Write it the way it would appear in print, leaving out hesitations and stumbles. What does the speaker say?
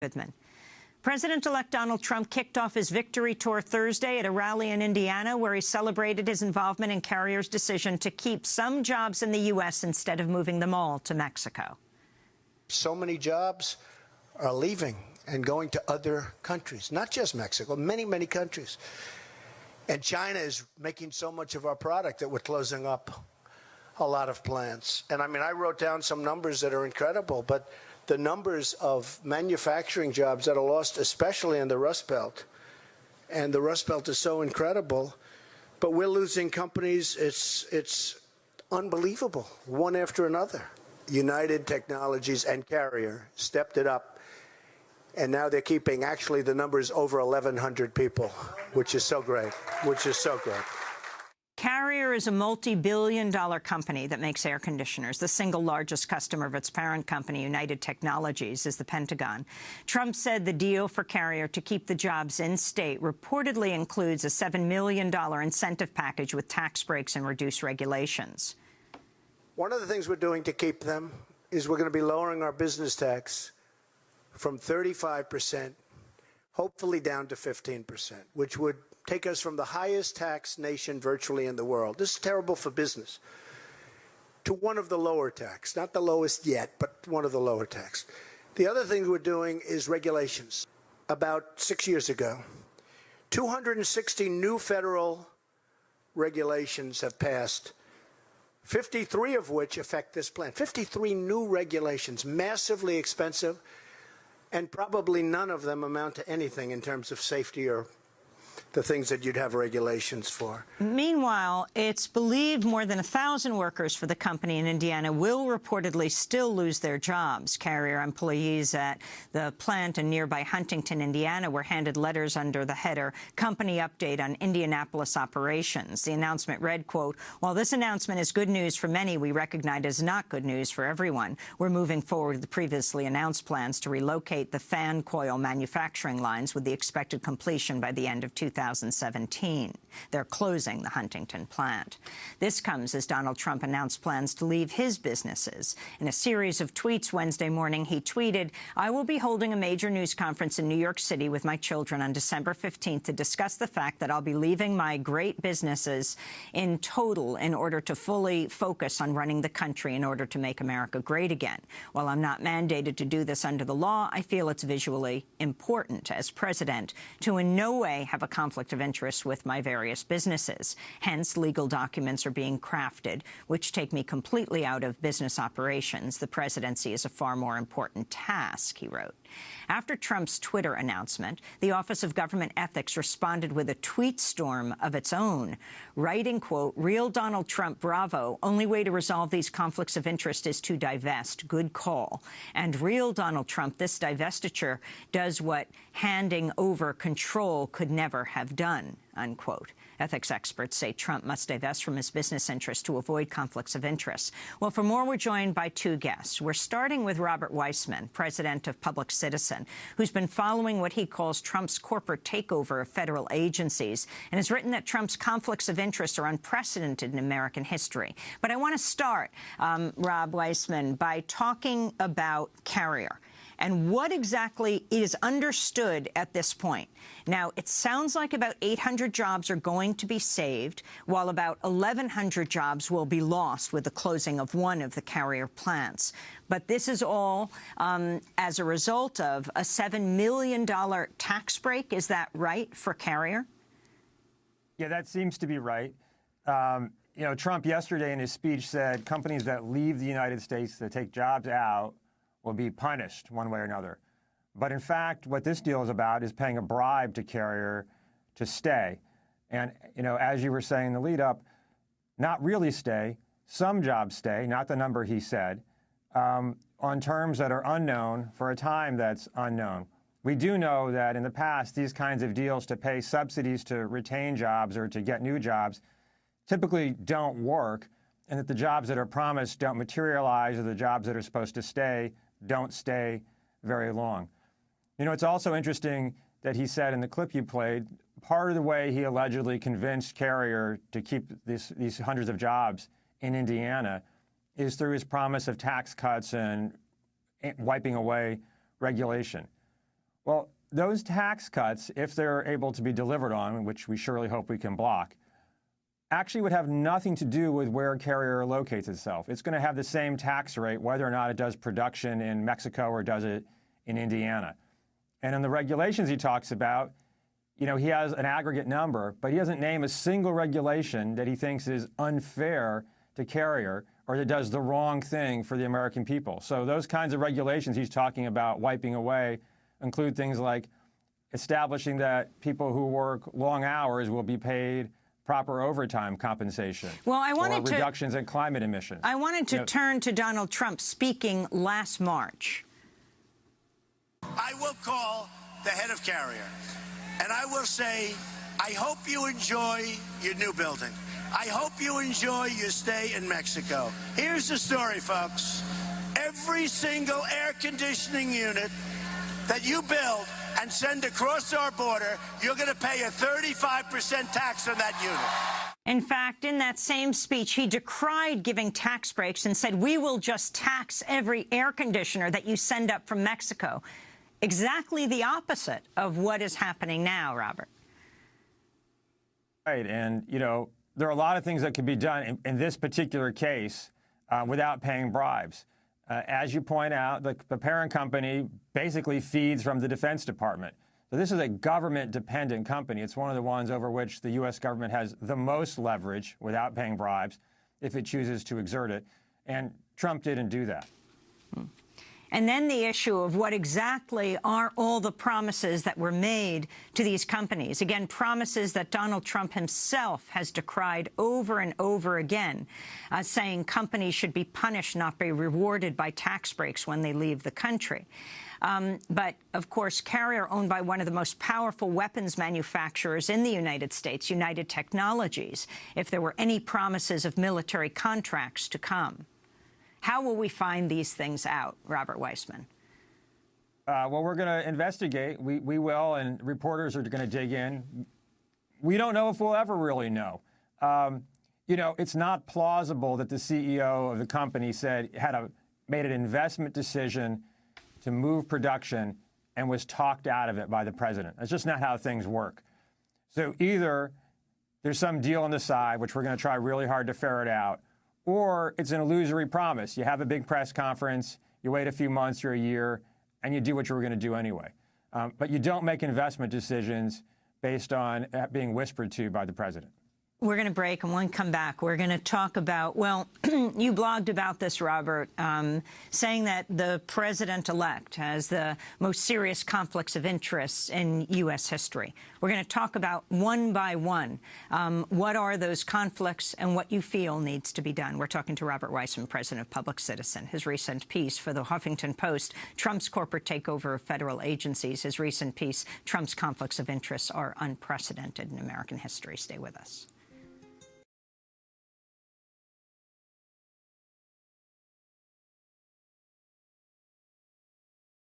Goodman. President-elect Donald Trump kicked off his victory tour Thursday at a rally in Indiana, where he celebrated his involvement in Carrier's decision to keep some jobs in the U.S. instead of moving them all to Mexico. So many jobs are leaving and going to other countries, not just Mexico, many, many countries. And China is making so much of our product that we're closing up a lot of plants. And I mean, I wrote down some numbers that are incredible, but the numbers of manufacturing jobs that are lost, especially in the Rust Belt, and the Rust Belt is so incredible, but we're losing companies. It's unbelievable, one after another. United Technologies and Carrier stepped it up, and now they're keeping actually the numbers over 1,100 people, which is so great, Carrier is a multi-billion-dollar company that makes air conditioners. The single largest customer of its parent company, United Technologies, is the Pentagon. Trump said the deal for Carrier to keep the jobs in-state reportedly includes a $7 million incentive package with tax breaks and reduced regulations. One of the things we're doing to keep them is we're going to be lowering our business tax from 35%, hopefully down to 15%, which would take us from the highest tax nation virtually in the world. This is terrible for business, to one of the lower tax, not the lowest yet, but one of the lower tax. The other thing we're doing is regulations. About 6 years ago, 260 new federal regulations have passed, 53 of which affect this plant. 53 new regulations, massively expensive, and probably none of them amount to anything in terms of safety or the things that you'd have regulations for. Meanwhile, it's believed more than 1,000 workers for the company in Indiana will reportedly still lose their jobs. Carrier employees at the plant in nearby Huntington, Indiana, were handed letters under the header Company Update on Indianapolis Operations. The announcement read, quote, "While this announcement is good news for many, we recognize it is not good news for everyone. We're moving forward with the previously announced plans to relocate the fan coil manufacturing lines with the expected completion by the end of 2017. They're closing the Huntington plant." This comes as Donald Trump announced plans to leave his businesses. In a series of tweets Wednesday morning, he tweeted, "I will be holding a major news conference in New York City with my children on December 15th to discuss the fact that I'll be leaving my great businesses in total in order to fully focus on running the country in order to make America great again. While I'm not mandated to do this under the law, I feel it's visually important as president to in no way have a conflict of interest with my various businesses. Hence, legal documents are being crafted, which take me completely out of business operations. The presidency is a far more important task," he wrote. After Trump's Twitter announcement, the Office of Government Ethics responded with a tweet storm of its own, writing, quote, "Real Donald Trump, bravo. Only way to resolve these conflicts of interest is to divest. Good call. And real Donald Trump, this divestiture does what handing over control could never have done," unquote. Ethics experts say Trump must divest from his business interests to avoid conflicts of interest. Well, for more, we're joined by two guests. We're starting with Robert Weissman, president of Public Citizen, who's been following what he calls Trump's corporate takeover of federal agencies and has written that Trump's conflicts of interest are unprecedented in American history. But I want to start, Rob Weissman, by talking about Carrier and what exactly is understood at this point. Now, it sounds like about 800 jobs are going to be saved, while about 1,100 jobs will be lost with the closing of one of the Carrier plants. But this is all as a result of a $7 million tax break. Is that right for Carrier? Yeah, that seems to be right. You know, Trump yesterday in his speech said companies that leave the United States that take jobs out will be punished one way or another. But in fact, what this deal is about is paying a bribe to Carrier to stay. And, you know, as you were saying in the lead up, not really stay. Some jobs stay, not the number he said, on terms that are unknown for a time that's unknown. We do know that in the past, these kinds of deals to pay subsidies to retain jobs or to get new jobs typically don't work, and that the jobs that are promised don't materialize, or the jobs that are supposed to stay don't stay very long. You know, it's also interesting that he said in the clip you played, part of the way he allegedly convinced Carrier to keep these hundreds of jobs in Indiana is through his promise of tax cuts and wiping away regulation. Well, those tax cuts, if they're able to be delivered on, which we surely hope we can block, actually would have nothing to do with where Carrier locates itself. It's going to have the same tax rate whether or not it does production in Mexico or does it in Indiana. And in the regulations he talks about, you know, he has an aggregate number, but he doesn't name a single regulation that he thinks is unfair to Carrier or that does the wrong thing for the American people. So those kinds of regulations he's talking about wiping away include things like establishing that people who work long hours will be paid proper overtime compensation. Well, I wanted or reductions in climate emissions. I wanted to turn to Donald Trump speaking last March. I will call the head of Carrier, and I will say, I hope you enjoy your new building. I hope you enjoy your stay in Mexico. Here's the story, folks. Every single air conditioning unit that you build and send across our border, you're going to pay a 35% tax on that unit. In fact, in that same speech, he decried giving tax breaks and said, we will just tax every air conditioner that you send up from Mexico. Exactly the opposite of what is happening now, Robert. Right. And, you know, there are a lot of things that could be done in this particular case without paying bribes. As you point out, the parent company basically feeds from the Defense Department. So this is a government-dependent company. It's one of the ones over which the U.S. government has the most leverage without paying bribes if it chooses to exert it. And Trump didn't do that. And then the issue of what exactly are all the promises that were made to these companies. Again, promises that Donald Trump himself has decried over and over again, saying companies should be punished, not be rewarded by tax breaks when they leave the country. But, of course, Carrier, owned by one of the most powerful weapons manufacturers in the United States, United Technologies, if there were any promises of military contracts to come. How will we find these things out, Robert Weissman? Well, we're going to investigate. We will, and reporters are going to dig in. We don't know if we'll ever really know. You know, it's not plausible that the CEO of the company made an investment decision to move production and was talked out of it by the president. That's just not how things work. So either there's some deal on the side, which we're going to try really hard to ferret out, or it's an illusory promise. You have a big press conference, you wait a few months or a year, and you do what you were going to do anyway. But you don't make investment decisions based on being whispered to by the president. We're going to break, and when we come back, we're going to talk about, well, you blogged about this, Robert, saying that the president-elect has the most serious conflicts of interest in U.S. history. We're going to talk about one by one what are those conflicts and what you feel needs to be done. We're talking to Robert Weissman, president of Public Citizen. His recent piece for the Huffington Post, Trump's corporate takeover of federal agencies. His recent piece, Trump's conflicts of interest are unprecedented in American history. Stay with us.